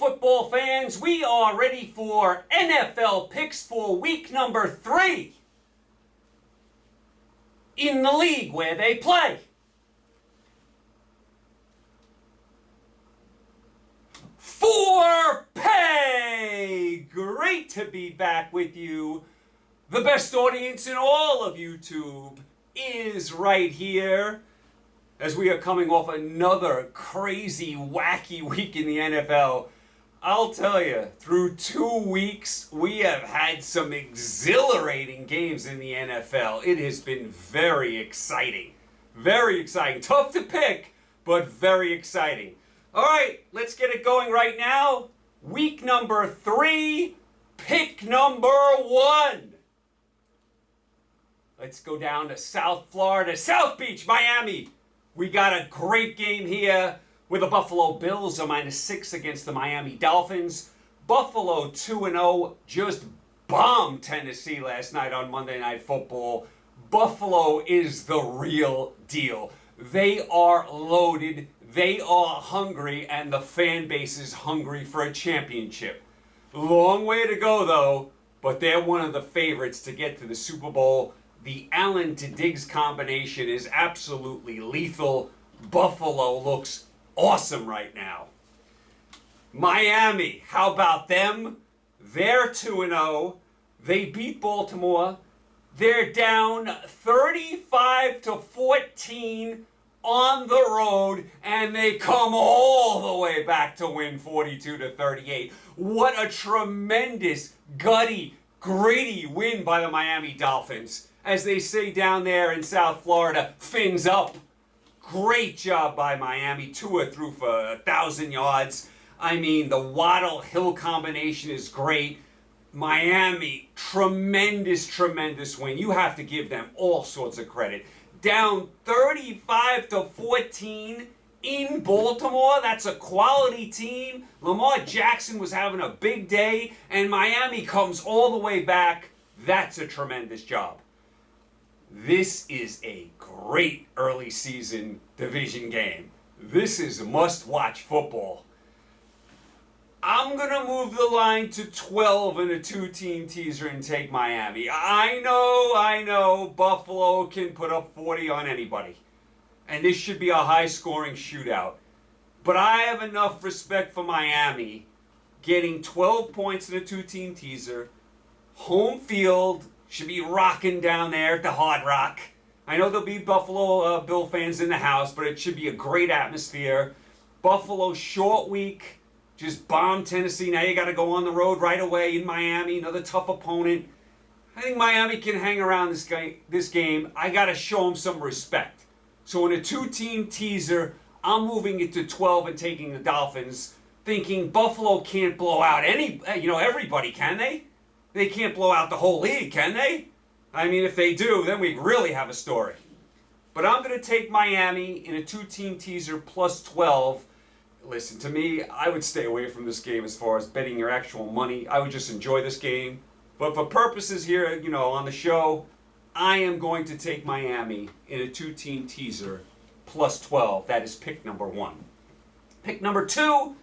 football fans, we are ready for NFL picks for week number 3 in the league where they play. For pay! Great to be back with you. The best audience in all of YouTube is right here as we are coming off another crazy, wacky week in the NFL. I'll tell you, through 2 weeks, we have had some exhilarating games in the NFL. It has been very exciting. Very exciting. Tough to pick, but very exciting. All right, let's get it going right now. Week number 3, pick number 1. Let's go down to South Florida, South Beach, Miami. We got a great game here with the Buffalo Bills, a -6 against the Miami Dolphins. Buffalo 2-0, just bombed Tennessee last night on Monday Night Football. Buffalo is the real deal. They are loaded, they are hungry, and the fan base is hungry for a championship. Long way to go, though, but they're one of the favorites to get to the Super Bowl. The Allen to Diggs combination is absolutely lethal. Buffalo looks awesome right now. Miami, how about them? They're 2-0. They beat Baltimore. They're down 35-14 on the road, and they come all the way back to win 42-38. What a tremendous, gutty, gritty win by the Miami Dolphins. As they say down there in South Florida, fins up. Great job by Miami. Tua threw for 1,000 yards. I mean, the Waddle-Hill combination is great. Miami, tremendous, tremendous win. You have to give them all sorts of credit. Down 35-14 in Baltimore. That's a quality team. Lamar Jackson was having a big day, and Miami comes all the way back. That's a tremendous job. This is a great early season division game. This is must-watch football. I'm going to move the line to 12 in a 2-team teaser and take Miami. I know, Buffalo can put up 40 on anybody. And this should be a high-scoring shootout. But I have enough respect for Miami getting 12 points in a 2-team teaser. Home field. Should be rocking down there at the Hard Rock. I know there'll be Buffalo Bill fans in the house, but it should be a great atmosphere. Buffalo short week, just bombed Tennessee. Now you got to go on the road right away in Miami, another tough opponent. I think Miami can hang around this game. I got to show them some respect. So in a 2-team teaser, I'm moving it to 12 and taking the Dolphins, thinking Buffalo can't blow out everybody, can they? They can't blow out the whole league, can they? I mean, if they do, then we really have a story. But I'm going to take Miami in a 2-team teaser plus 12. Listen, to me, I would stay away from this game as far as betting your actual money. I would just enjoy this game. But for purposes here, on the show, I am going to take Miami in a 2-team teaser plus 12. That is pick number 1. Pick number 2.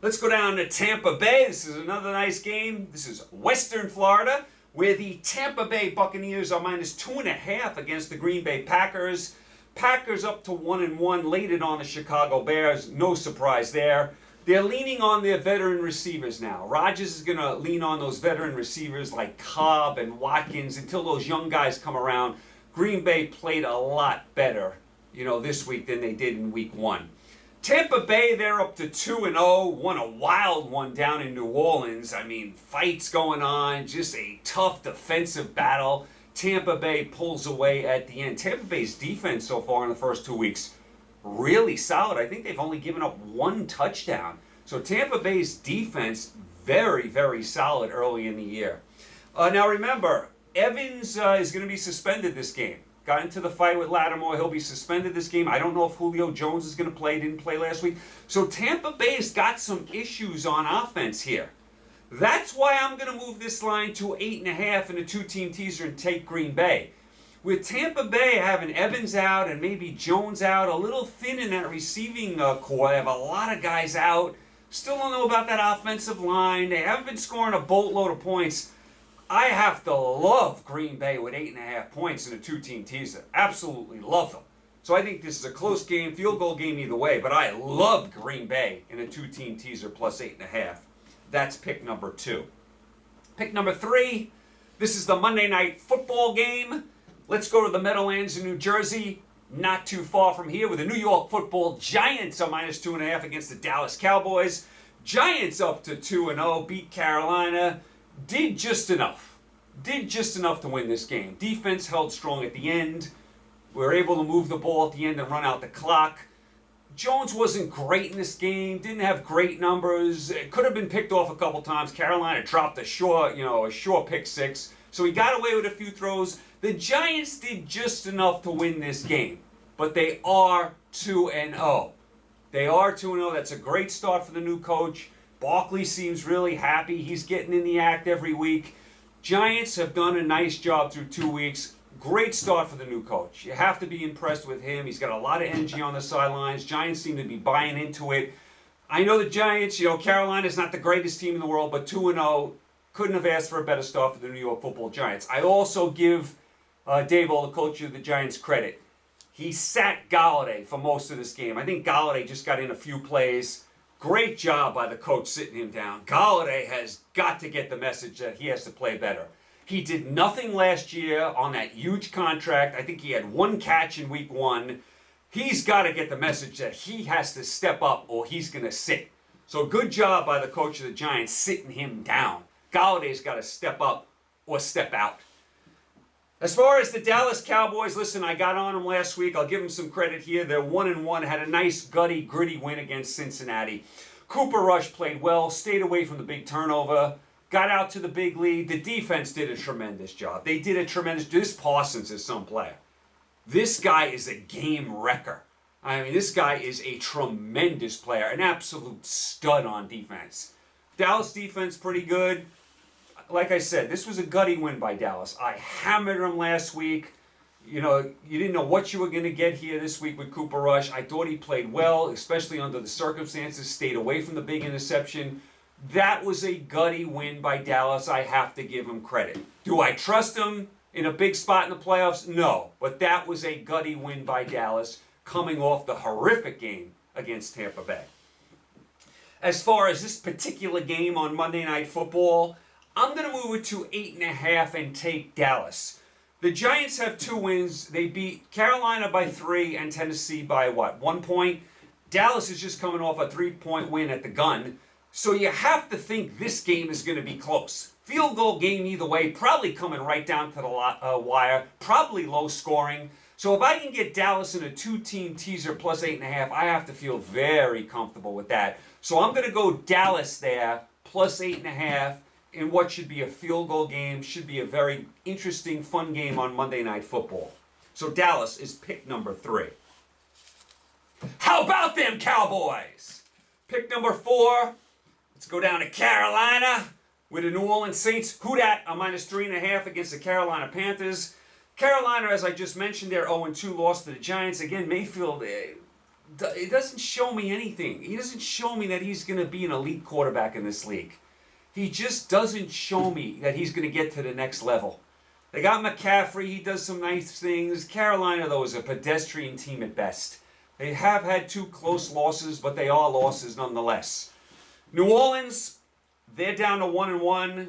Let's go down to Tampa Bay. This is another nice game. This is Western Florida, where the Tampa Bay Buccaneers are -2.5 against the Green Bay Packers. Packers up to 1-1, laid it on the Chicago Bears. No surprise there. They're leaning on their veteran receivers now. Rodgers is going to lean on those veteran receivers like Cobb and Watkins until those young guys come around. Green Bay played a lot better, this week than they did in week 1. Tampa Bay, they're up to 2-0, won a wild one down in New Orleans. I mean, fights going on, just a tough defensive battle. Tampa Bay pulls away at the end. Tampa Bay's defense so far in the first 2 weeks, really solid. I think they've only given up 1 touchdown. So Tampa Bay's defense, very, very solid early in the year. Now remember, Evans is going to be suspended this game. Got into the fight with Lattimore. He'll be suspended this game. I don't know if Julio Jones is going to play. Didn't play last week. So Tampa Bay's got some issues on offense here. That's why I'm going to move this line to 8.5 in a 2-team teaser and take Green Bay. With Tampa Bay having Evans out and maybe Jones out, a little thin in that receiving core. They have a lot of guys out. Still don't know about that offensive line. They haven't been scoring a boatload of points. I have to love Green Bay with 8.5 points in a two-team teaser. Absolutely love them. So I think this is a close game, field goal game either way, but I love Green Bay in a two-team teaser plus 8.5. That's pick number 2. Pick number 3, this is the Monday Night Football game. Let's go to the Meadowlands in New Jersey, not too far from here, with the New York Football Giants are minus 2.5 against the Dallas Cowboys. Giants up to 2-0, beat Carolina. Did just enough to win this game. Defense held strong at the end. We were able to move the ball at the end and run out the clock. Jones wasn't great in this game, didn't have great numbers. It could have been picked off a couple times. Carolina dropped a short pick six. So he got away with a few throws. The Giants did just enough to win this game, but they are 2-0. They are 2-0. That's a great start for the new coach. Barkley seems really happy. He's getting in the act every week. Giants have done a nice job through 2 weeks. Great start for the new coach. You have to be impressed with him. He's got a lot of energy on the sidelines. Giants seem to be buying into it. I know the Giants, Carolina's not the greatest team in the world, but 2-0, couldn't have asked for a better start for the New York Football Giants. I also give Daboll, the coach of the Giants, credit. He sat Galladay for most of this game. I think Galladay just got in a few plays. Great job by the coach sitting him down. Galladay has got to get the message that he has to play better. He did nothing last year on that huge contract. I think he had 1 catch in week 1. He's got to get the message that he has to step up or he's going to sit. So good job by the coach of the Giants sitting him down. Galladay's got to step up or step out. As far as the Dallas Cowboys, listen, I got on them last week. I'll give them some credit here. They're 1-1, had a nice, gutty, gritty win against Cincinnati. Cooper Rush played well, stayed away from the big turnover, got out to the big lead. The defense did a tremendous job. This Parsons is some player. This guy is a game wrecker. I mean, this guy is a tremendous player, an absolute stud on defense. Dallas defense pretty good. Like I said, this was a gutty win by Dallas. I hammered them last week. You didn't know what you were going to get here this week with Cooper Rush. I thought he played well, especially under the circumstances, stayed away from the big interception. That was a gutty win by Dallas. I have to give him credit. Do I trust him in a big spot in the playoffs? No. But that was a gutty win by Dallas, coming off the horrific game against Tampa Bay. As far as this particular game on Monday Night Football, I'm going to move it to 8.5 and take Dallas. The Giants have 2 wins. They beat Carolina by 3 and Tennessee by 1 point. Dallas is just coming off a 3-point win at the gun. So you have to think this game is going to be close. Field goal game either way, probably coming right down to the wire, probably low scoring. So if I can get Dallas in a 2-team teaser plus 8.5, I have to feel very comfortable with that. So I'm going to go Dallas there, plus 8.5. In what should be a field goal game, should be a very interesting, fun game on Monday Night Football. So Dallas is pick number 3. How about them Cowboys? Pick number 4, let's go down to Carolina with the New Orleans Saints. Who dat? A minus 3.5 against the Carolina Panthers. Carolina, as I just mentioned, they're 0-2, lost to the Giants. Again, Mayfield, it doesn't show me anything. He doesn't show me that he's going to be an elite quarterback in this league. He just doesn't show me that he's going to get to the next level. They got McCaffrey. He does some nice things. Carolina, though, is a pedestrian team at best. They have had 2 close losses, but they are losses nonetheless. New Orleans, they're down to 1-1.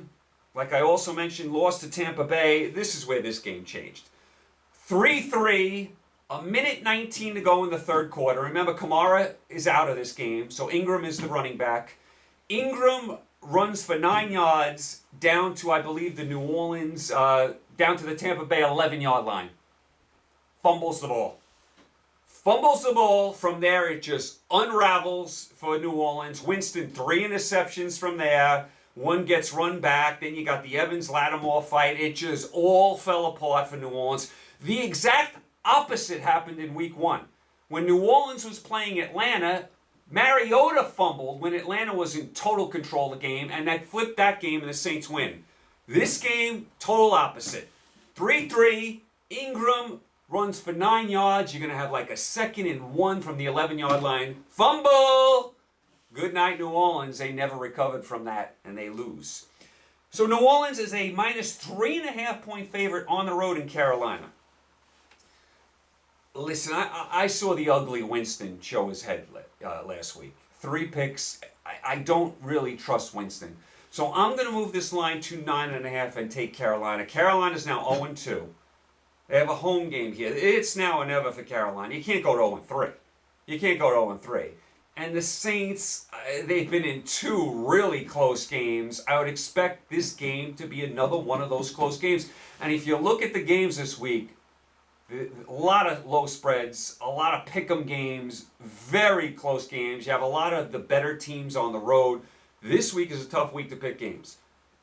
Like I also mentioned, lost to Tampa Bay. This is where this game changed. 3-3, a minute 19 to go in the third quarter. Remember, Kamara is out of this game, so Ingram is the running back. Ingram runs for 9 yards down to, I believe, the New Orleans, down to the Tampa Bay 11-yard line. Fumbles the ball. From there, it just unravels for New Orleans. Winston, 3 interceptions from there. 1 gets run back. Then you got the Evans-Lattimore fight. It just all fell apart for New Orleans. The exact opposite happened in week 1. When New Orleans was playing Atlanta, Mariota fumbled when Atlanta was in total control of the game, and that flipped that game and the Saints win. This game, total opposite. 3-3, Ingram runs for 9 yards. You're going to have like a 2nd and 1 from the 11-yard line. Fumble! Good night, New Orleans. They never recovered from that, and they lose. So New Orleans is a minus 3.5-point favorite on the road in Carolina. Listen, I saw the ugly Winston show his head last week. 3 picks. I don't really trust Winston. So I'm going to move this line to 9.5 and take Carolina. Carolina's now 0-2. They have a home game here. It's now or never for Carolina. You can't go to 0-3. You can't go to 0-3. And the Saints, they've been in 2 really close games. I would expect this game to be another one of those close games. And if you look at the games this week, a lot of low spreads, a lot of pick'em games, very close games. You have a lot of the better teams on the road. This week is a tough week to pick games.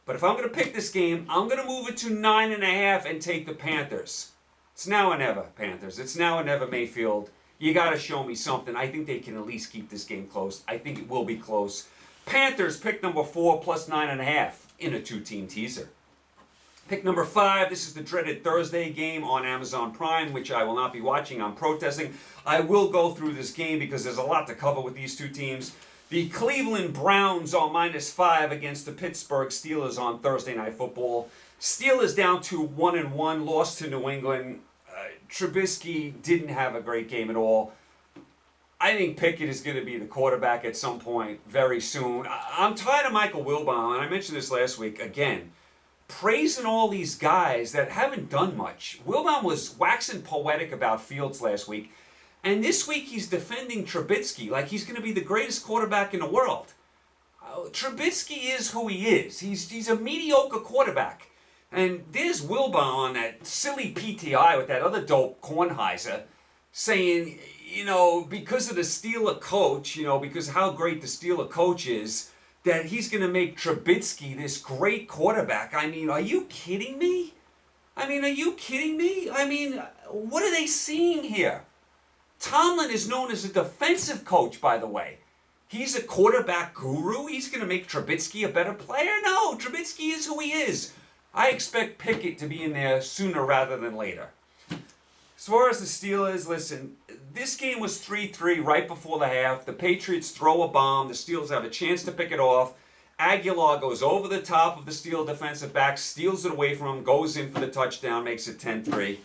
But if I'm going to pick this game, I'm going to move it to 9.5 and take the Panthers. It's now or never, Panthers. It's now or never, Mayfield. You got to show me something. I think they can at least keep this game close. I think it will be close. Panthers, pick number 4, plus 9.5 in a 2-team teaser. Pick number 5, this is the dreaded Thursday game on Amazon Prime, which I will not be watching. I'm protesting. I will go through this game because there's a lot to cover with these 2 teams. The Cleveland Browns are minus 5 against the Pittsburgh Steelers on Thursday Night Football. Steelers down to 1-1, lost to New England. Trubisky didn't have a great game at all. I think Pickett is going to be the quarterback at some point very soon. I'm tired of Michael Wilbon, and I mentioned this last week again. Praising all these guys that haven't done much. Wilbon was waxing poetic about Fields last week, and this week he's defending Trubisky like he's going to be the greatest quarterback in the world. Trubisky is who he is. He's a mediocre quarterback. And there's Wilbon on that silly PTI with that other dope Kornheiser saying, because of the Steeler coach, because of how great the Steeler coach is, that he's going to make Trubisky this great quarterback. I mean, are you kidding me? What are they seeing here? Tomlin is known as a defensive coach, by the way. He's a quarterback guru. He's going to make Trubisky a better player? No, Trubisky is who he is. I expect Pickett to be in there sooner rather than later. As far as the Steelers, listen, this game was 3-3 right before the half. The Patriots throw a bomb. The Steelers have a chance to pick it off. Aguilar goes over the top of the Steelers defensive back, steals it away from him, goes in for the touchdown, makes it 10-3.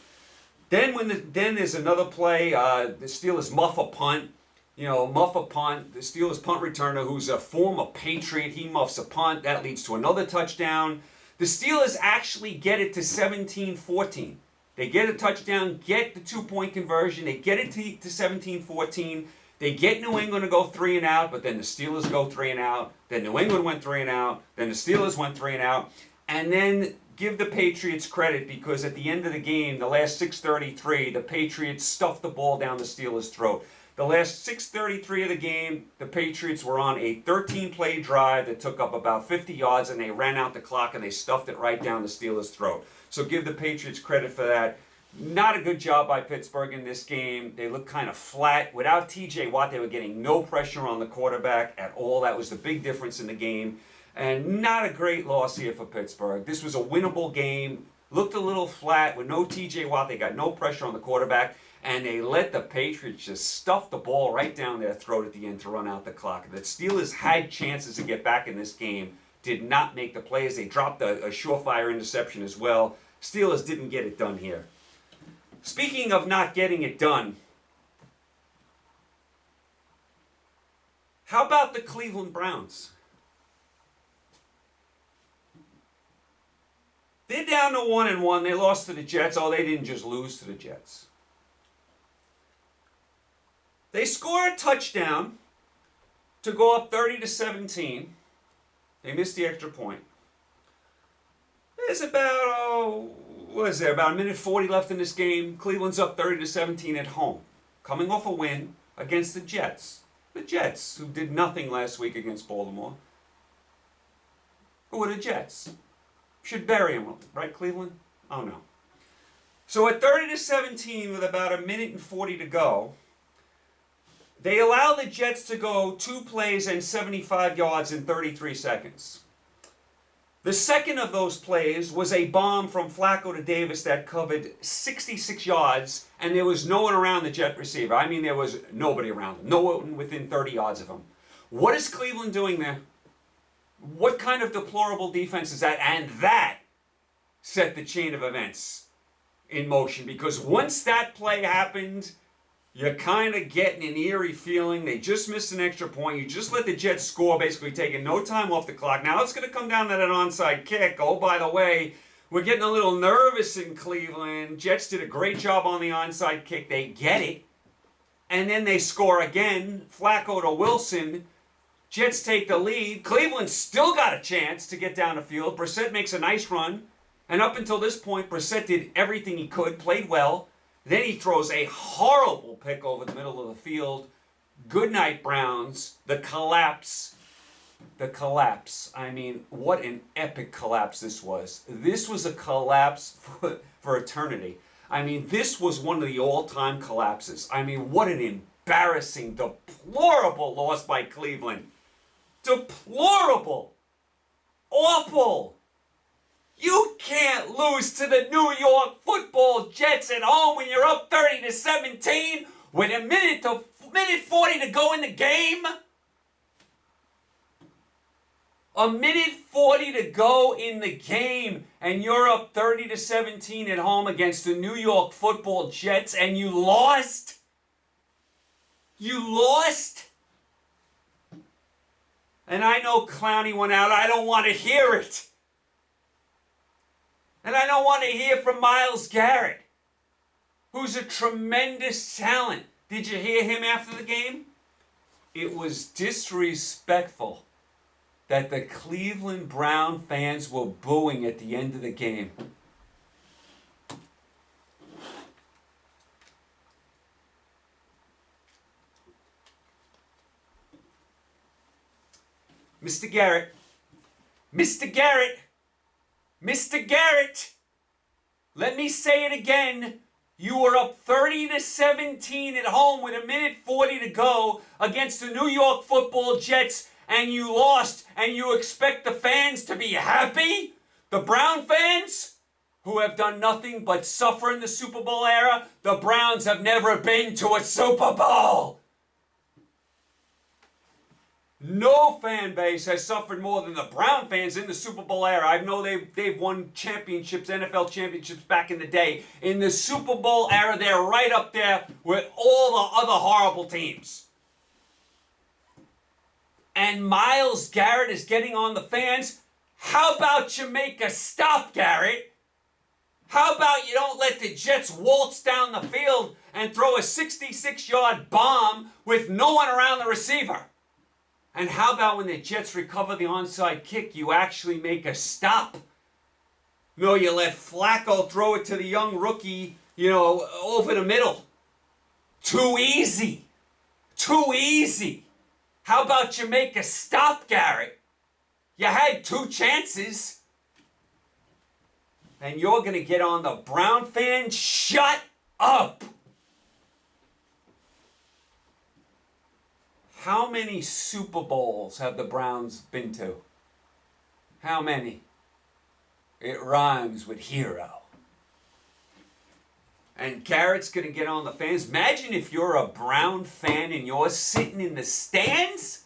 Then there's another play. The Steelers muff a punt. The Steelers punt returner, who's a former Patriot, he muffs a punt. That leads to another touchdown. The Steelers actually get it to 17-14. They get a touchdown, get the 2-point conversion. They get it to 17-14. They get New England to go 3 and out, but then the Steelers go 3 and out. Then New England went 3 and out. Then the Steelers went 3 and out. And then give the Patriots credit because at the end of the game, the last 6:33, the Patriots stuffed the ball down the Steelers' throat. The last 6:33 of the game, the Patriots were on a 13-play drive that took up about 50 yards, and they ran out the clock, and they stuffed it right down the Steelers' throat. So give the Patriots credit for that. Not a good job by Pittsburgh in this game. They looked kind of flat. Without T.J. Watt, they were getting no pressure on the quarterback at all. That was the big difference in the game. And not a great loss here for Pittsburgh. This was a winnable game. Looked a little flat. With no T.J. Watt, they got no pressure on the quarterback. And they let the Patriots just stuff the ball right down their throat at the end to run out the clock. The Steelers had chances to get back in this game, did not make the plays. They dropped a surefire interception as well. Steelers didn't get it done here. Speaking of not getting it done, how about the Cleveland Browns? They're down to 1-1. They lost to the Jets. Oh, they didn't just lose to the Jets. They score a touchdown to go up 30-17. They missed the extra point. There's about, about a minute 40 left in this game. Cleveland's up 30-17 at home. Coming off a win against the Jets. The Jets, who did nothing last week against Baltimore. Who are the Jets? Should bury them, right, Cleveland? Oh, no. So at 30-17 with about a minute and 40 to go, they allow the Jets to go 2 plays and 75 yards in 33 seconds. The second of those plays was a bomb from Flacco to Davis that covered 66 yards, and there was no one around the Jet receiver. I mean, there was nobody around him. No one within 30 yards of him. What is Cleveland doing there? What kind of deplorable defense is that? And that set the chain of events in motion, because once that play happened, you're kind of getting an eerie feeling. They just missed an extra point. You just let the Jets score, basically taking no time off the clock. Now it's going to come down to that onside kick. Oh, by the way, we're getting a little nervous in Cleveland. Jets did a great job on the onside kick. They get it. And then they score again. Flacco to Wilson. Jets take the lead. Cleveland still got a chance to get down the field. Brissett makes a nice run. And up until this point, Brissett did everything he could, played well. Then he throws a horrible pick over the middle of the field. Good night, Browns. The collapse. The collapse. I mean, what an epic collapse this was. This was a collapse for eternity. I mean, this was one of the all-time collapses. I mean, what an embarrassing, deplorable loss by Cleveland. Deplorable. Awful. You can't lose to the New York Football Jets at home when you're up 30-17 with a minute 40 to go in the game. A minute 40 to go in the game, and you're up 30-17 at home against the New York Football Jets, and you lost. You lost. And I know Clowney went out. I don't want to hear it. And I don't want to hear from Myles Garrett, who's a tremendous talent. Did you hear him after the game? It was disrespectful that the Cleveland Brown fans were booing at the end of the game. Mr. Garrett, Mr. Garrett, Mr. Garrett, let me say it again. You were up 30-17 at home with a minute 40 to go against the New York Football Jets, and you lost, and you expect the fans to be happy? The Brown fans, who have done nothing but suffer in the Super Bowl era? The Browns have never been to a Super Bowl. No fan base has suffered more than the Brown fans in the Super Bowl era. I know they've won championships, NFL championships back in the day. In the Super Bowl era, they're right up there with all the other horrible teams. And Myles Garrett is getting on the fans. How about you make a stop, Garrett? How about you don't let the Jets waltz down the field and throw a 66-yard bomb with no one around the receiver? And how about when the Jets recover the onside kick, you actually make a stop? No, you let Flacco throw it to the young rookie, over the middle. Too easy. Too easy. How about you make a stop, Garrett? You had 2 chances. And you're going to get on the Brown fans? Shut up. How many Super Bowls have the Browns been to? How many? It rhymes with hero. And Garrett's going to get on the fans. Imagine if you're a Brown fan and you're sitting in the stands.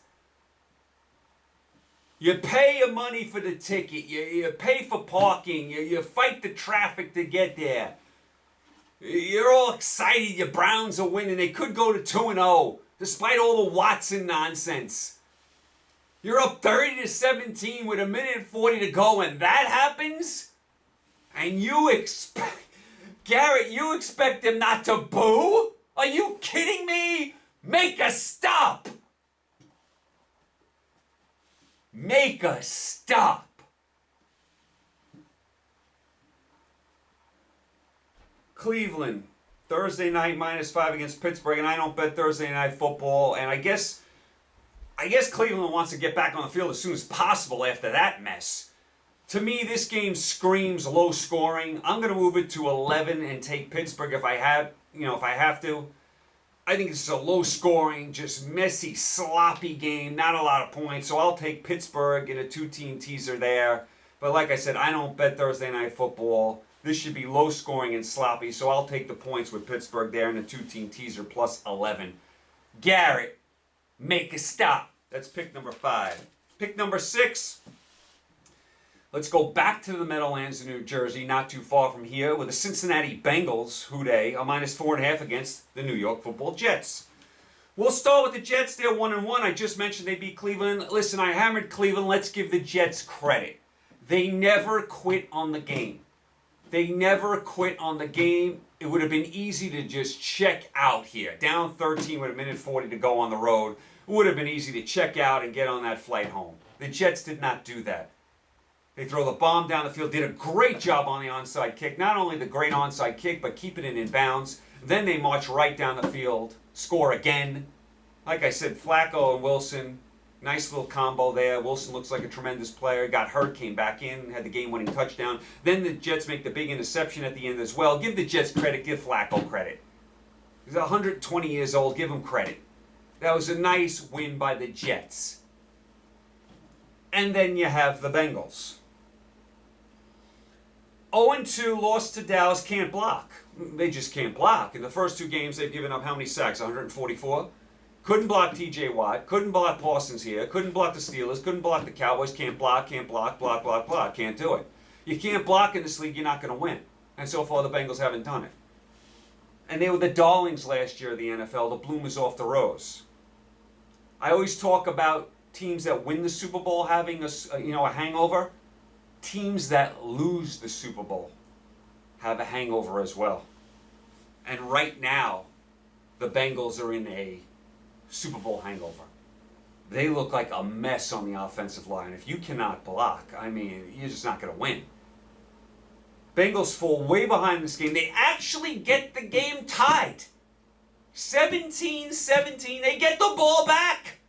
You pay your money for the ticket. You pay for parking. You fight the traffic to get there. You're all excited. Your Browns are winning. They could go to 2-0. Despite all the Watson nonsense. You're up 30-17 with a minute 40 to go, and that happens? And you expect... Garrett, you expect them not to boo? Are you kidding me? Make a stop! Make a stop! Cleveland. Thursday night -5 against Pittsburgh, and I don't bet Thursday night football. And I guess Cleveland wants to get back on the field as soon as possible after that mess. To me, this game screams low scoring. I'm going to move it to 11 and take Pittsburgh if I have to. I think it's a low scoring, just messy, sloppy game. Not a lot of points, so I'll take Pittsburgh in a 2-team teaser there. But like I said, I don't bet Thursday night football. This should be low scoring and sloppy, so I'll take the points with Pittsburgh there in a 2-team teaser plus 11. Garrett, make a stop. That's pick number 5. Pick number 6. Let's go back to the Meadowlands in New Jersey, not too far from here, with the Cincinnati Bengals, who they are -4.5 against the New York Football Jets. We'll start with the Jets. They're 1-1. I just mentioned they beat Cleveland. Listen, I hammered Cleveland. Let's give the Jets credit. They never quit on the game. They never quit on the game. It would have been easy to just check out here. Down 13 with 1:40 to go on the road. It would have been easy to check out and get on that flight home. The Jets did not do that. They throw the bomb down the field, did a great job on the onside kick. Not only the great onside kick, but keeping it in bounds. Then they march right down the field, score again. Like I said, Flacco and Wilson, nice little combo there. Wilson looks like a tremendous player. Got hurt, came back in, had the game-winning touchdown. Then the Jets make the big interception at the end as well. Give the Jets credit, give Flacco credit. He's 120 years old, give him credit. That was a nice win by the Jets. And then you have the Bengals. 0-2, lost to Dallas, can't block. They just can't block. In the first 2 games, they've given up how many sacks? 144? Couldn't block T.J. Watt. Couldn't block Parsons here. Couldn't block the Steelers. Couldn't block the Cowboys. Can't block, block. Can't do it. You can't block in this league, you're not going to win. And so far, the Bengals haven't done it. And they were the darlings last year of the NFL, the bloomers off the rose. I always talk about teams that win the Super Bowl having a hangover. Teams that lose the Super Bowl have a hangover as well. And right now, the Bengals are in a Super Bowl hangover. They look like a mess on the offensive line. If you cannot block, you're just not going to win. Bengals fall way behind this game. They actually get the game tied. 17-17. They get the ball back.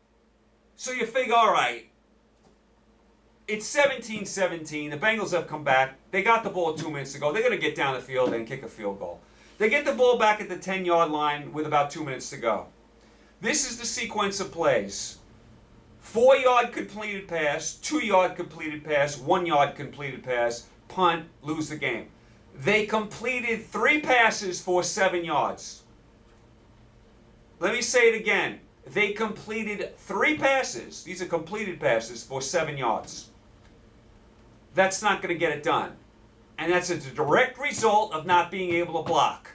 So you figure, all right, it's 17-17. The Bengals have come back. They got the ball 2 minutes ago. They're going to get down the field and kick a field goal. They get the ball back at the 10-yard line with about 2 minutes to go. This is the sequence of plays. 4-yard completed pass, 2-yard completed pass, 1-yard completed pass, punt, lose the game. They completed 3 passes for 7 yards. Let me say it again. They completed 3 passes. These are completed passes for 7 yards. That's not going to get it done. And that's a direct result of not being able to block.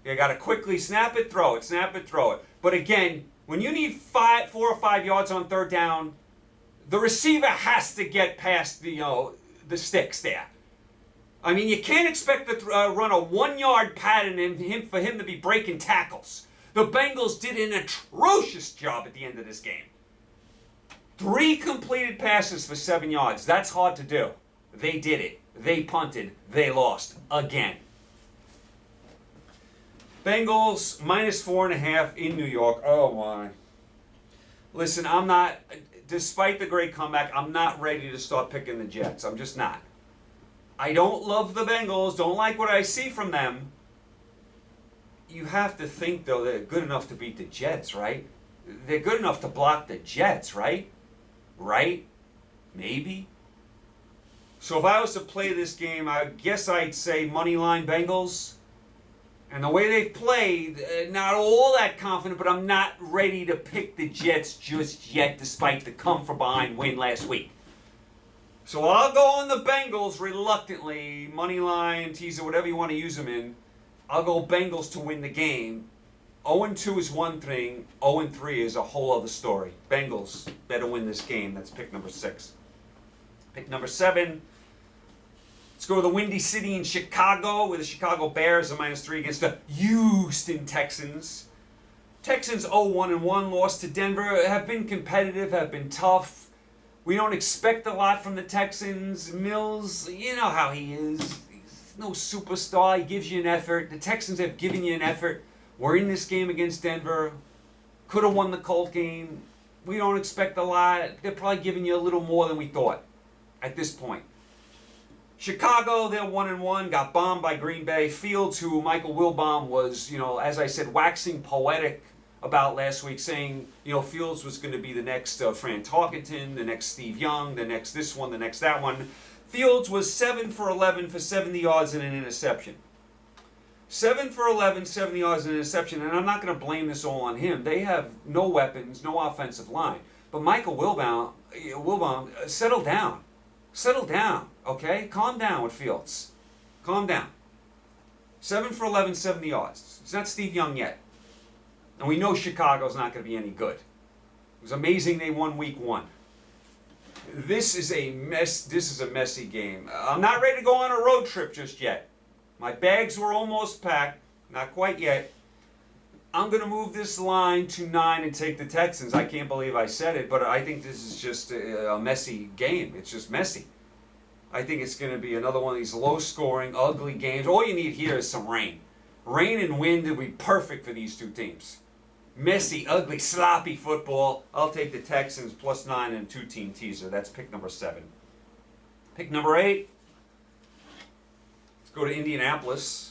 You got to quickly snap it, throw it, snap it, throw it. But again, when you need 4 or 5 yards on 3rd down, the receiver has to get past the sticks there. You can't expect to run a 1-yard pattern for him to be breaking tackles. The Bengals did an atrocious job at the end of this game. 3 completed passes for 7 yards. That's hard to do. They did it. They punted. They lost again. Bengals -4.5 in New York. Oh my. Listen, despite the great comeback, I'm not ready to start picking the Jets. I'm just not. I don't love the Bengals. Don't like what I see from them. You have to think, though, they're good enough to beat the Jets, right? They're good enough to block the Jets, right? Right? Maybe? So if I was to play this game, I guess I'd say moneyline Bengals. And the way they've played, not all that confident, but I'm not ready to pick the Jets just yet, despite the come-from-behind win last week. So I'll go on the Bengals reluctantly, moneyline, teaser, whatever you want to use them in. I'll go Bengals to win the game. 0-2 is one thing. 0-3 is a whole other story. Bengals better win this game. That's pick number 6. Pick number 7. Let's go to the Windy City in Chicago, where the Chicago Bears are -3 against the Houston Texans. Texans 0-1-1, lost to Denver. Have been competitive, have been tough. We don't expect a lot from the Texans. Mills, you know how he is. He's no superstar. He gives you an effort. The Texans have given you an effort. We're in this game against Denver. Could have won the Colt game. We don't expect a lot. They're probably giving you a little more than we thought at this point. Chicago, they're 1-1, got bombed by Green Bay. Fields, who Michael Wilbon was, as I said, waxing poetic about last week, saying, Fields was going to be the next Fran Tarkenton, the next Steve Young, the next this one, the next that one. Fields was 7 for 11 for 70 yards and an interception. 7 for 11, 70 yards and an interception, and I'm not going to blame this all on him. They have no weapons, no offensive line. But Michael Wilbon, settle down. Settle down, okay? Calm down with Fields. Calm down. 7 for 11, 70 yards. It's not Steve Young yet. And we know Chicago's not going to be any good. It was amazing they won week 1. This is a mess. This is a messy game. I'm not ready to go on a road trip just yet. My bags were almost packed. Not quite yet. I'm going to move this line to 9 and take the Texans. I can't believe I said it, but I think this is just a messy game. It's just messy. I think it's going to be another one of these low-scoring, ugly games. All you need here is some rain. Rain and wind would be perfect for these two teams. Messy, ugly, sloppy football. I'll take the Texans plus 9 and 2-team teaser. That's pick number 7. Pick number 8. Let's go to Indianapolis.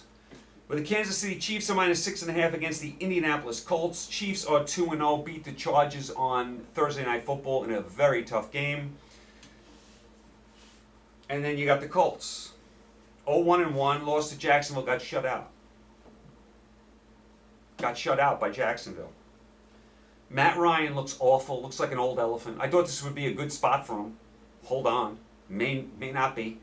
With the Kansas City Chiefs are minus 6.5 against the Indianapolis Colts. Chiefs are 2-0, beat the Chargers on Thursday Night Football in a very tough game. And then you got the Colts. 0-1-1, lost to Jacksonville, got shut out. Got shut out by Jacksonville. Matt Ryan looks awful, looks like an old elephant. I thought this would be a good spot for him. Hold on. May not be.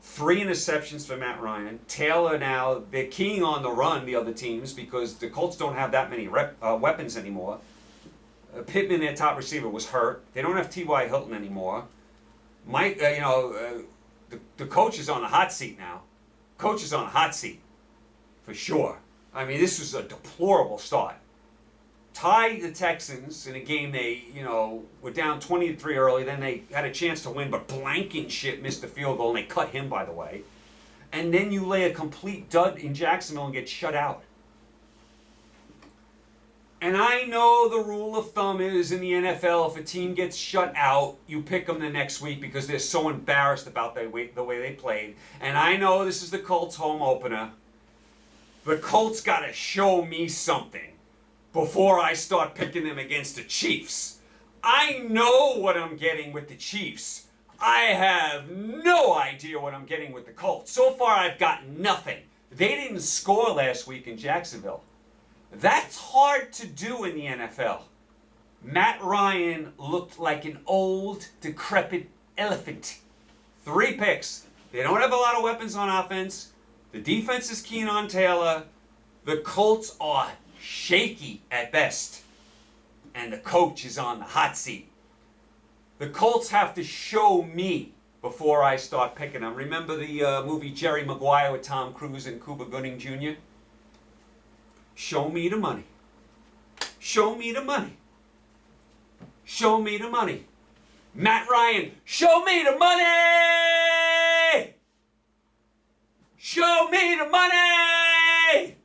3 interceptions for Matt Ryan. Taylor now, they're keying on the run, the other teams, because the Colts don't have that many weapons anymore. Pittman, their top receiver, was hurt. They don't have T.Y. Hilton anymore. Mike, the coach is on the hot seat now. Coach is on the hot seat, for sure. I mean, this was a deplorable start. Tied the Texans in a game they, were down 20-3 early. Then they had a chance to win, but Blankenship missed the field goal, and they cut him, by the way. And then you lay a complete dud in Jacksonville and get shut out. And I know the rule of thumb is in the NFL, if a team gets shut out, you pick them the next week because they're so embarrassed about the way they played. And I know this is the Colts home opener. The Colts got to show me something before I start picking them against the Chiefs. I know what I'm getting with the Chiefs. I have no idea what I'm getting with the Colts. So far, I've got nothing. They didn't score last week in Jacksonville. That's hard to do in the NFL. Matt Ryan looked like an old, decrepit elephant. 3 picks. They don't have a lot of weapons on offense. The defense is keen on Taylor. The Colts are shaky at best. And the coach is on the hot seat. The Colts have to show me before I start picking them. Remember the movie Jerry Maguire with Tom Cruise and Cuba Gooding Jr.? Show me the money. Show me the money. Show me the money. Matt Ryan, show me the money! Show me the money!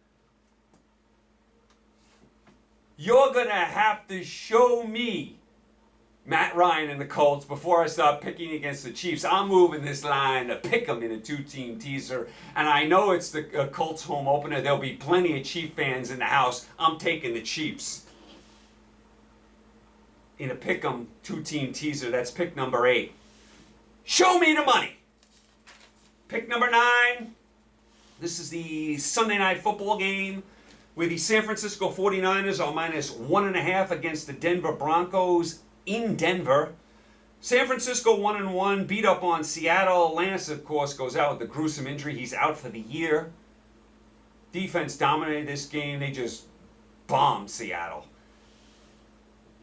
You're going to have to show me Matt Ryan and the Colts before I start picking against the Chiefs. I'm moving this line to pick them in a 2-team teaser. And I know it's the Colts home opener. There'll be plenty of Chief fans in the house. I'm taking the Chiefs in a pick 'em 2-team teaser. That's pick number 8. Show me the money. Pick number 9. This is the Sunday Night Football game where the San Francisco 49ers are minus 1.5 against the Denver Broncos in Denver. San Francisco 1-1, beat up on Seattle. Lance, of course, goes out with a gruesome injury. He's out for the year. Defense dominated this game. They just bombed Seattle.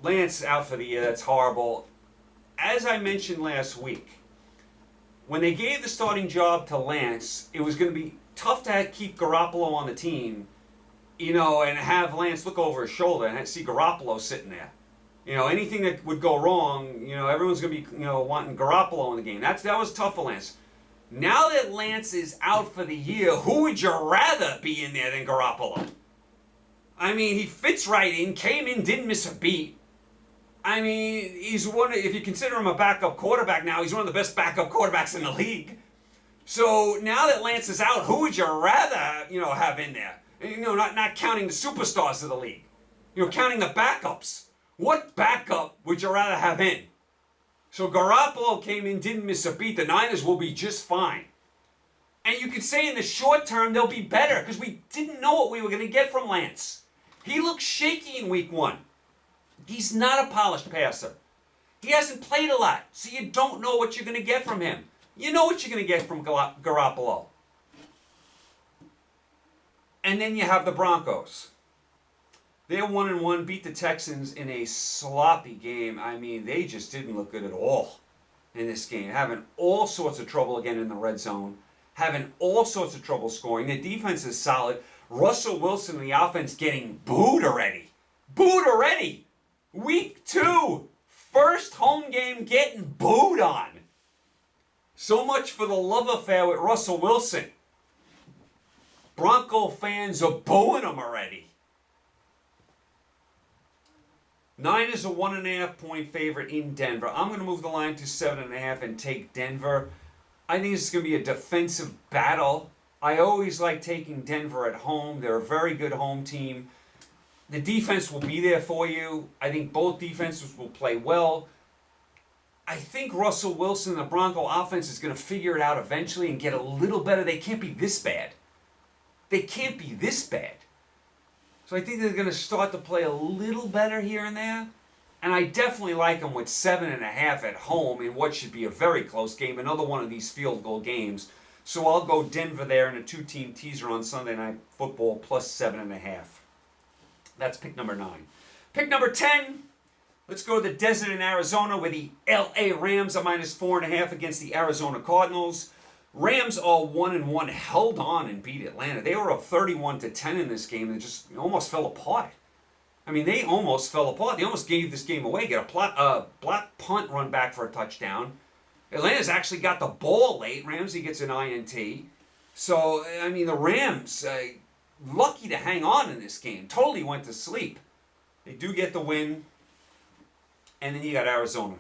Lance out for the year. That's horrible. As I mentioned last week, when they gave the starting job to Lance, it was going to be tough to keep Garoppolo on the team, and have Lance look over his shoulder and see Garoppolo sitting there. Anything that would go wrong, everyone's going to be, wanting Garoppolo in the game. That was tough for Lance. Now that Lance is out for the year, who would you rather be in there than Garoppolo? I mean, he fits right in, came in, didn't miss a beat. I mean, if you consider him a backup quarterback now, he's one of the best backup quarterbacks in the league. So now that Lance is out, who would you rather, have in there? Not counting the superstars of the league. Counting the backups. What backup would you rather have in? So Garoppolo came in, didn't miss a beat. The Niners will be just fine. And you could say in the short term they'll be better because we didn't know what we were going to get from Lance. He looked shaky in week 1. He's not a polished passer. He hasn't played a lot, so you don't know what you're going to get from him. You know what you're going to get from Garoppolo. And then you have the Broncos. They're 1-1, beat the Texans in a sloppy game. I mean, they just didn't look good at all in this game. Having all sorts of trouble again in the red zone. Having all sorts of trouble scoring. The defense is solid. Russell Wilson, the offense, getting booed already. Booed already. Week 2. First home game getting booed on. So much for the love affair with Russell Wilson. Bronco fans are booing him already. Niners a 1.5 point favorite in Denver. I'm going to move the line to 7.5 and take Denver. I think it's going to be a defensive battle. I always like taking Denver at home. They're a very good home team. The defense will be there for you. I think both defenses will play well. I think Russell Wilson and the Bronco offense is going to figure it out eventually and get a little better. They can't be this bad. They can't be this bad. So I think they're going to start to play a little better here and there. And I definitely like them with 7.5 at home in what should be a very close game. Another one of these field goal games. So I'll go Denver there in a 2-team teaser on Sunday Night Football plus 7.5. That's pick number 9. Pick number 10. Let's go to the desert in Arizona where the LA Rams are minus 4.5 against the Arizona Cardinals. Rams all 1-1, held on and beat Atlanta. They were up 31-10 in this game and just almost fell apart. I mean, they almost fell apart. They almost gave this game away. Get a block punt run back for a touchdown. Atlanta's actually got the ball late. Ramsey gets an INT. So, I mean, the Rams, lucky to hang on in this game. Totally went to sleep. They do get the win. And then you got Arizona.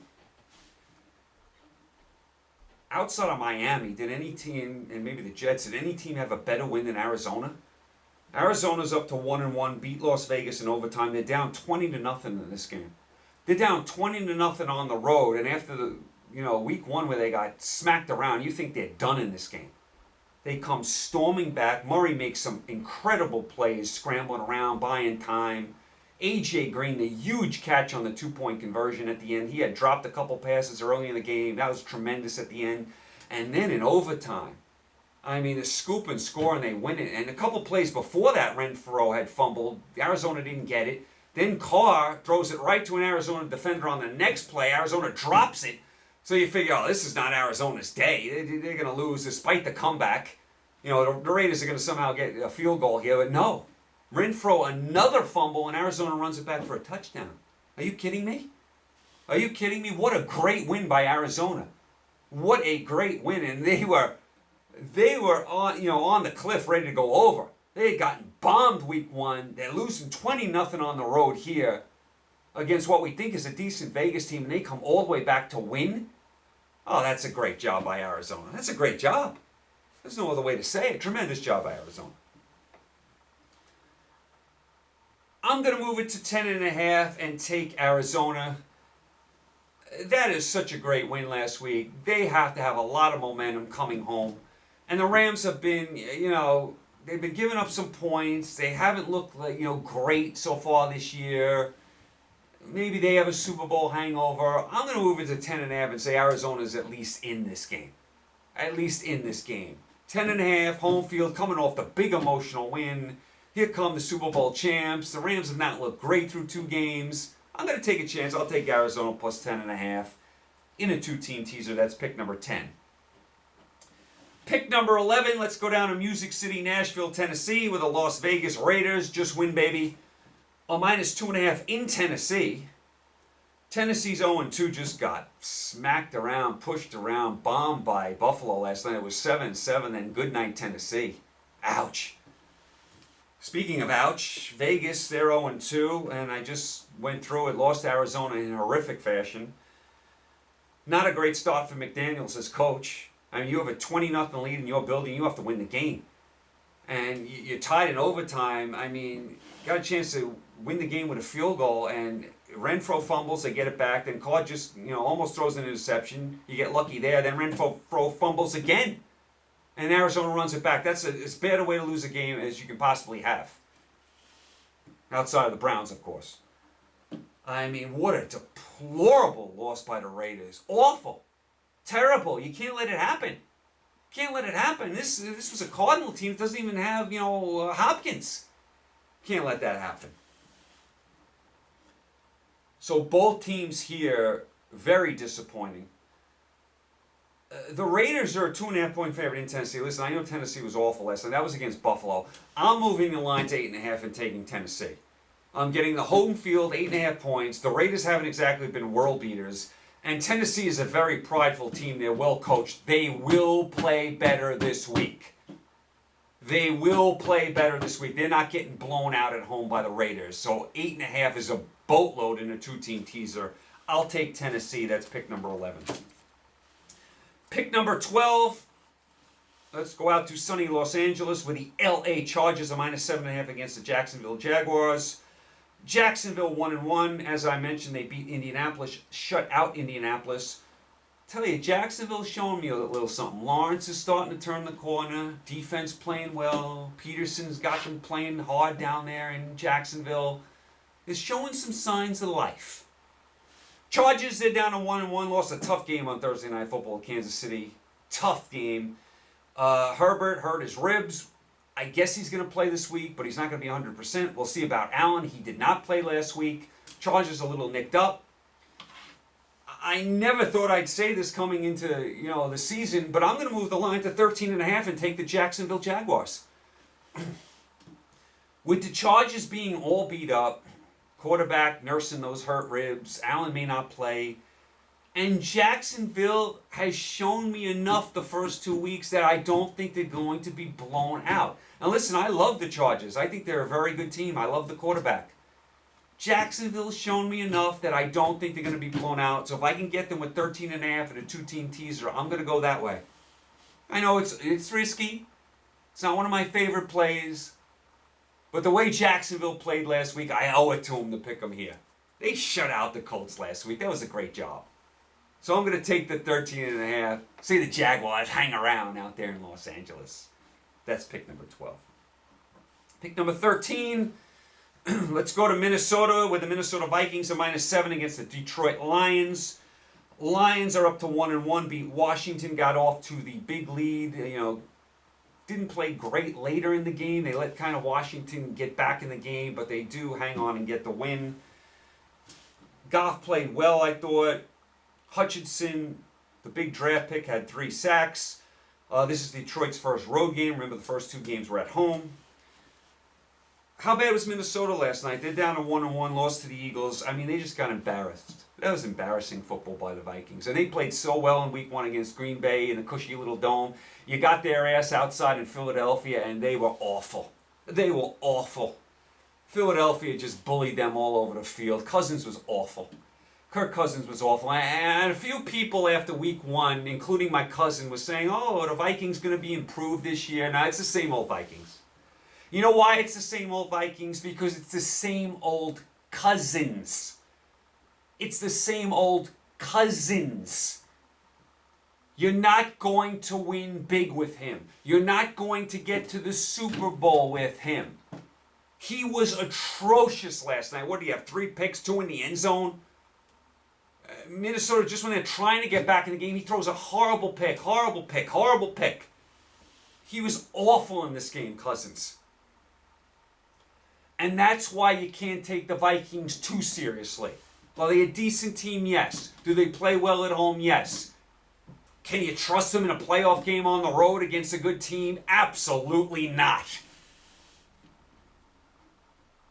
Outside of Miami, did any team, and maybe the Jets, did any team have a better win than Arizona? Arizona's up to 1-1, beat Las Vegas in overtime. They're down 20-0 in this game. They're down 20-0 on the road, and after the week 1 where they got smacked around, you think they're done in this game. They come storming back. Murray makes some incredible plays, scrambling around, buying time. A.J. Green, the huge catch on the 2-point conversion at the end. He had dropped a couple passes early in the game. That was tremendous at the end. And then in overtime, I mean, the scoop and score, and they win it. And a couple plays before that, Renfro had fumbled. Arizona didn't get it. Then Carr throws it right to an Arizona defender on the next play. Arizona drops it. So you figure, oh, this is not Arizona's day. They're going to lose despite the comeback. The Raiders are going to somehow get a field goal here. But no. Renfro, another fumble, and Arizona runs it back for a touchdown. Are you kidding me? Are you kidding me? What a great win by Arizona. What a great win. And they were on the cliff ready to go over. They had gotten bombed week 1. They're losing 20-0 on the road here against what we think is a decent Vegas team, and they come all the way back to win. Oh, that's a great job by Arizona. That's a great job. There's no other way to say it. Tremendous job by Arizona. I'm going to move it to 10.5 and take Arizona. That is such a great win last week. They have to have a lot of momentum coming home. And the Rams have been, they've been giving up some points. They haven't looked like, great so far this year. Maybe they have a Super Bowl hangover. I'm going to move it to 10.5 and say Arizona's at least in this game. At least in this game. 10.5, home field, coming off the big emotional win. Here come the Super Bowl champs. The Rams have not looked great through 2 games. I'm going to take a chance. I'll take Arizona plus 10.5 in a 2-team teaser. That's pick number 10. Pick number 11. Let's go down to Music City, Nashville, Tennessee, with the Las Vegas Raiders. Just win, baby. A minus 2.5 in Tennessee. Tennessee's 0-2, just got smacked around, pushed around, bombed by Buffalo last night. It was 7-7, then good night, Tennessee. Ouch. Speaking of ouch, Vegas, they're 0-2, and I just went through it, lost to Arizona in horrific fashion. Not a great start for McDaniels as coach. I mean, you have a 20-0 lead in your building, you have to win the game. And you're tied in overtime. I mean, got a chance to win the game with a field goal, and Renfro fumbles, they get it back, then Carr just, almost throws an interception. You get lucky there, then Renfro fumbles again. And Arizona runs it back. That's as bad a way to lose a game as you can possibly have. Outside of the Browns, of course. I mean, what a deplorable loss by the Raiders. Awful. Terrible. You can't let it happen. Can't let it happen. This was a Cardinal team that doesn't even have, Hopkins. Can't let that happen. So both teams here, very disappointing. The Raiders are a 2.5-point favorite in Tennessee. Listen, I know Tennessee was awful last night. That was against Buffalo. I'm moving the line to 8.5 and taking Tennessee. I'm getting the home field, 8.5 points. The Raiders haven't exactly been world beaters. And Tennessee is a very prideful team. They're well coached. They will play better this week. They will play better this week. They're not getting blown out at home by the Raiders. So 8.5 is a boatload in a two-team teaser. I'll take Tennessee. That's pick number 11. Pick number 12. Let's go out to sunny Los Angeles with the LA Chargers, a -7.5 against the Jacksonville Jaguars. Jacksonville 1-1. As I mentioned, they beat Indianapolis, shut out Indianapolis. Tell you, Jacksonville's showing me a little something. Lawrence is starting to turn the corner. Defense playing well. Peterson's got them playing hard down there in Jacksonville. Is showing some signs of life. Chargers, they're down to 1-1. Lost a tough game on Thursday Night Football in Kansas City. Tough game. Herbert hurt his ribs. I guess he's going to play this week, but he's not going to be 100%. We'll see about Allen. He did not play last week. Chargers a little nicked up. I never thought I'd say this coming into the season, but I'm going to move the line to 13.5 and take the Jacksonville Jaguars. With the Chargers being all beat up, quarterback nursing those hurt ribs, Allen may not play, and Jacksonville has shown me enough the first 2 weeks that I don't think they're going to be blown out. Now listen, I love the Chargers. I think they're a very good team. I love the quarterback. Jacksonville's shown me enough that I don't think they're going to be blown out. So if I can get them with 13.5 and a two-team teaser, I'm going to go that way. I know it's risky. It's not one of my favorite plays. But the way Jacksonville played last week, I owe it to them to pick them here. They shut out the Colts last week. That was a great job. So I'm going to take the 13.5. See the Jaguars hang around out there in Los Angeles. That's pick number 12. Pick number 13. Let's go to Minnesota with the Minnesota Vikings at -7 against the Detroit Lions. Lions are up to 1-1. Beat Washington. Got off to the big lead. Didn't play great later in the game. They let kind of Washington get back in the game, but they do hang on and get the win. Goff played well, I thought. Hutchinson, the big draft pick, had 3 sacks. This is Detroit's first road game. Remember, the first 2 games were at home. How bad was Minnesota last night? They're down to 1-1, lost to the Eagles. I mean, they just got embarrassed. That was embarrassing football by the Vikings. And they played so well in week 1 against Green Bay in the cushy little dome. You got their ass outside in Philadelphia, and they were awful. They were awful. Philadelphia just bullied them all over the field. Cousins was awful. Kirk Cousins was awful. And a few people after week 1, including my cousin, was saying, oh, the Vikings going to be improved this year. No, it's the same old Vikings. You know why it's the same old Vikings? Because it's the same old Cousins. It's the same old Cousins. You're not going to win big with him. You're not going to get to the Super Bowl with him. He was atrocious last night. What do you have? 3 picks, 2 in the end zone? Minnesota, just when they're trying to get back in the game, he throws a horrible pick. He was awful in this game, Cousins. And that's why you can't take the Vikings too seriously. Are they a decent team? Yes. Do they play well at home? Yes. Can you trust them in a playoff game on the road against a good team? Absolutely not.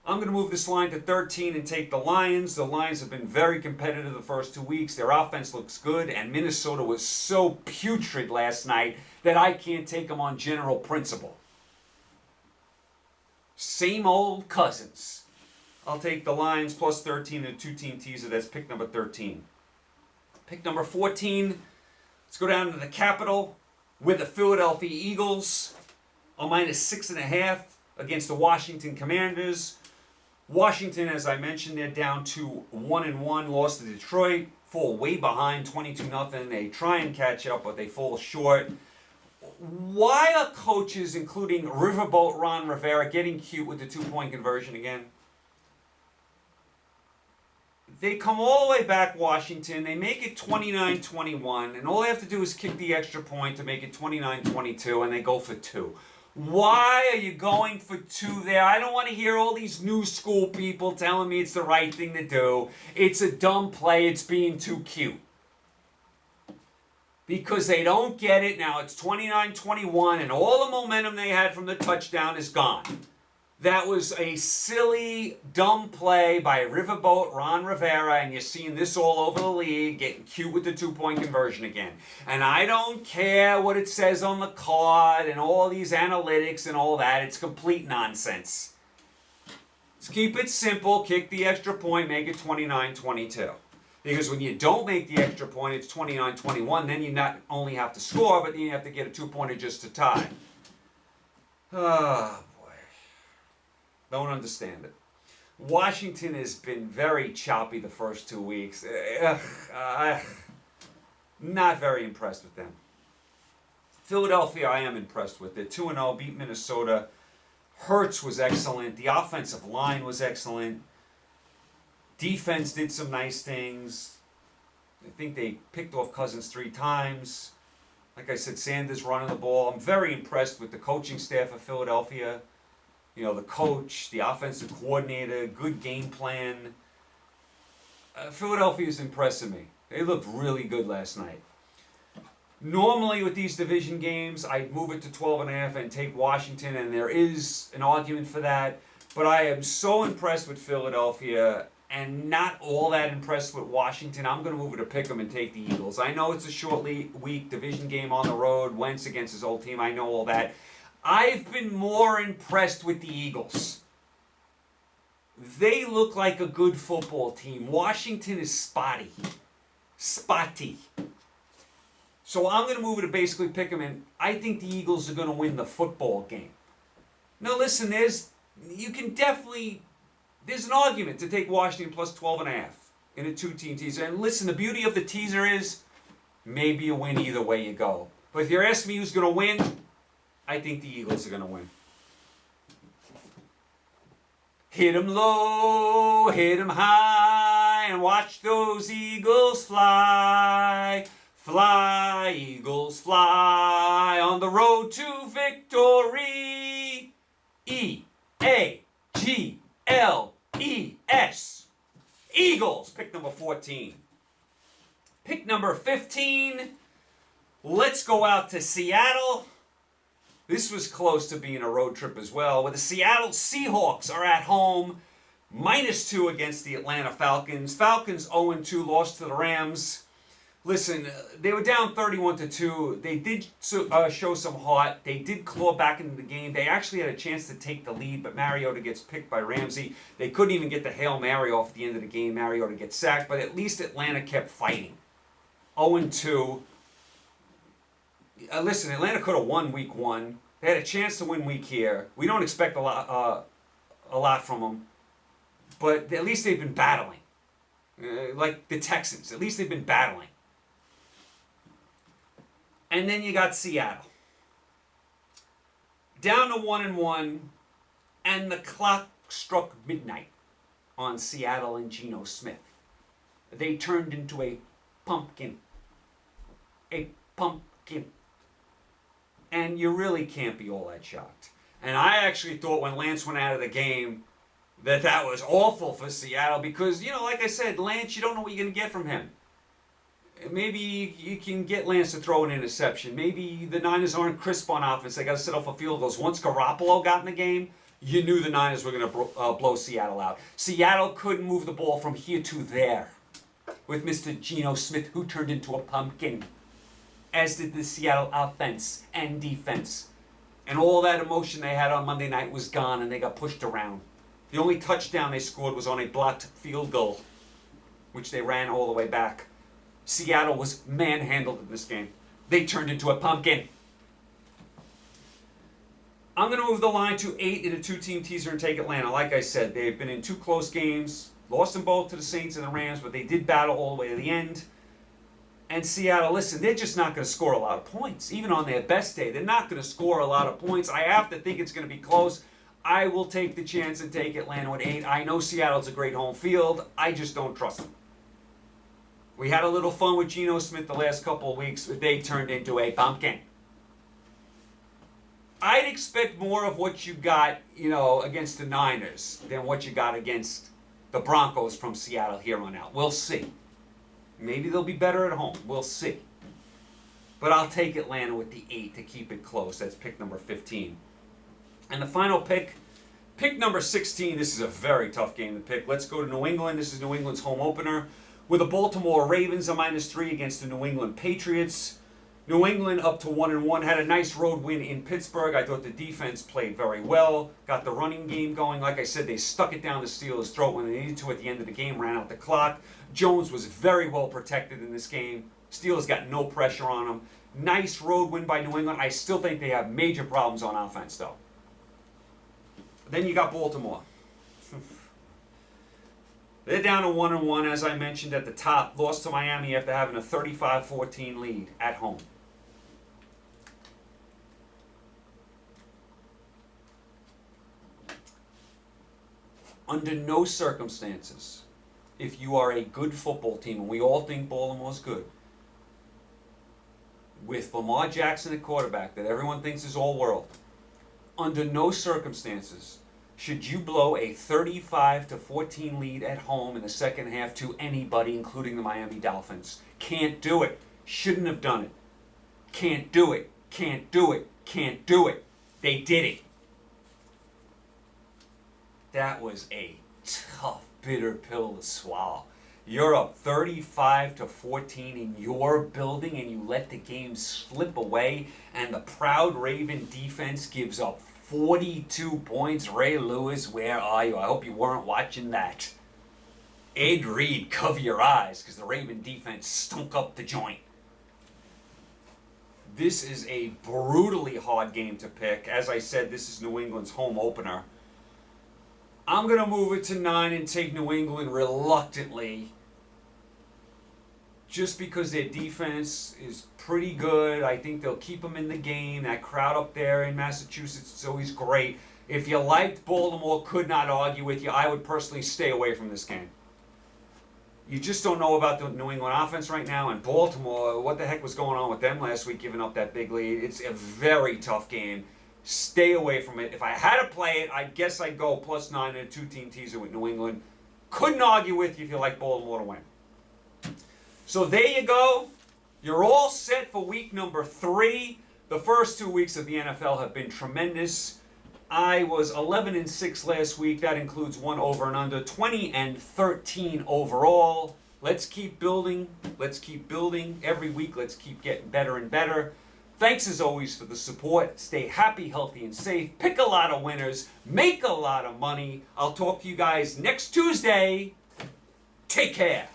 I'm going to move this line to 13 and take the Lions. The Lions have been very competitive the first 2 weeks. Their offense looks good, and Minnesota was so putrid last night that I can't take them on general principle. Same old Cousins. I'll take the Lions plus 13 and a 2-team teaser. That's pick number 13. Pick number 14. Let's go down to the Capitol with the Philadelphia Eagles. A -6.5 against the Washington Commanders. Washington, as I mentioned, they're down to 1-1. Lost to Detroit. Fall way behind, 22-0. They try and catch up, but they fall short. Why are coaches, including Riverboat Ron Rivera, getting cute with the 2-point conversion again? They come all the way back, Washington. They make it 29-21, and all they have to do is kick the extra point to make it 29-22, and they go for two. Why are you going for two there? I don't want to hear all these new school people telling me it's the right thing to do. It's a dumb play. It's being too cute. Because they don't get it. Now it's 29-21, and all the momentum they had from the touchdown is gone. That was a silly, dumb play by Riverboat Ron Rivera, and you're seeing this all over the league, getting cute with the two-point conversion again. And I don't care what it says on the card and all these analytics and all that. It's complete nonsense. Let's keep it simple, kick the extra point, make it 29-22. Because when you don't make the extra point, it's 29-21, then you not only have to score, but then you have to get a two-pointer just to tie. Ah. Don't understand it. Washington has been very choppy the first 2 weeks. Not very impressed with them. Philadelphia, I am impressed with. They're 2-0, beat Minnesota. Hurts was excellent. The offensive line was excellent. Defense did some nice things. I think they picked off Cousins 3 times. Like I said, Sanders running the ball. I'm very impressed with the coaching staff of Philadelphia. You know, the coach, the offensive coordinator, good game plan. Philadelphia is impressing me. They looked really good last night. Normally with these division games, I'd move it to 12.5 and take Washington, and there is an argument for that. But I am so impressed with Philadelphia and not all that impressed with Washington. I'm going to move it to pick them and take the Eagles. I know it's a short week, division game on the road, Wentz against his old team. I know all that. I've been more impressed with the Eagles. They look like a good football team. Washington is spotty. So I'm going to move it to basically pick them, and I think the Eagles are going to win the football game. Now listen, there's an argument to take Washington plus 12.5 in a two-team teaser. And listen, the beauty of the teaser is maybe you win either way you go. But if you're asking me who's going to win, I think the Eagles are going to win. Hit 'em low, hit 'em high, and watch those Eagles fly. Fly, Eagles, fly on the road to victory. E-A-G-L-E-S. Eagles, pick number 14. Pick number 15. Let's go out to Seattle. This was close to being a road trip as well, where the Seattle Seahawks are at home, -2 against the Atlanta Falcons. Falcons 0-2, lost to the Rams. Listen, they were down 31-2. They did show some heart. They did claw back into the game. They actually had a chance to take the lead, but Mariota gets picked by Ramsey. They couldn't even get the Hail Mary off at the end of the game. Mariota gets sacked, but at least Atlanta kept fighting. 0-2. Listen, Atlanta could have won week 1. They had a chance to win week here. We don't expect a lot from them, but at least they've been battling. Like the Texans, at least they've been battling. And then you got Seattle. Down to 1-1, and the clock struck midnight on Seattle and Geno Smith. They turned into a pumpkin. A pumpkin. And you really can't be all that shocked. And I actually thought when Lance went out of the game that was awful for Seattle because, like I said, Lance, you don't know what you're going to get from him. Maybe you can get Lance to throw an interception. Maybe the Niners aren't crisp on offense. They got to set off a field goals. Once Garoppolo got in the game, you knew the Niners were going to blow Seattle out. Seattle couldn't move the ball from here to there with Mr. Geno Smith, who turned into a pumpkin, as did the Seattle offense and defense. And all that emotion they had on Monday night was gone, and they got pushed around. The only touchdown they scored was on a blocked field goal, which they ran all the way back. Seattle was manhandled in this game. They turned into a pumpkin. I'm going to move the line to 8 in a two-team teaser and take Atlanta. Like I said, they've been in 2 close games, lost them both to the Saints and the Rams, but they did battle all the way to the end. And Seattle, listen, they're just not going to score a lot of points. Even on their best day, they're not going to score a lot of points. I have to think it's going to be close. I will take the chance and take Atlanta with 8. I know Seattle's a great home field. I just don't trust them. We had a little fun with Geno Smith the last couple of weeks, but they turned into a pumpkin. I'd expect more of what you got, against the Niners than what you got against the Broncos from Seattle here on out. We'll see. Maybe they'll be better at home. We'll see. But I'll take Atlanta with the 8 to keep it close. That's pick number 15. And the final pick number 16. This is a very tough game to pick. Let's go to New England. This is New England's home opener with the Baltimore Ravens a -3 against the New England Patriots. New England up to 1-1, had a nice road win in Pittsburgh. I thought the defense played very well, got the running game going. Like I said, they stuck it down the Steelers' throat when they needed to at the end of the game, ran out the clock. Jones was very well protected in this game. Steelers got no pressure on them. Nice road win by New England. I still think they have major problems on offense, though. Then you got Baltimore. They're down to 1-1, as I mentioned at the top. Lost to Miami after having a 35-14 lead at home. Under no circumstances, if you are a good football team, and we all think Baltimore's good, with Lamar Jackson at quarterback that everyone thinks is all world, under no circumstances should you blow a 35-14 lead at home in the second half to anybody, including the Miami Dolphins. Can't do it. Shouldn't have done it. Can't do it. Can't do it. Can't do it. They did it. That was a tough, bitter pill to swallow. You're up 35-14 in your building and you let the game slip away, and the proud Raven defense gives up 42 points. Ray Lewis, where are you? I hope you weren't watching that. Ed Reed, cover your eyes, because the Raven defense stunk up the joint. This is a brutally hard game to pick. As I said, this is New England's home opener. I'm going to move it to 9 and take New England reluctantly, just because their defense is pretty good. I think they'll keep them in the game. That crowd up there in Massachusetts is always great. If you liked Baltimore, could not argue with you. I would personally stay away from this game. You just don't know about the New England offense right now. And Baltimore, what the heck was going on with them last week, giving up that big lead? It's a very tough game. Stay away from it. If I had to play it, I guess I'd go +9 in a 2-team teaser with New England. Couldn't argue with you if you like Baltimore to win. So there you go. You're all set for week number 3. The first 2 weeks of the NFL have been tremendous. I was 11-6 last week. That includes 1 over and under. 20-13 overall. Let's keep building. Let's keep building. Every week, let's keep getting better and better. Thanks as always for the support. Stay happy, healthy, and safe. Pick a lot of winners. Make a lot of money. I'll talk to you guys next Tuesday. Take care.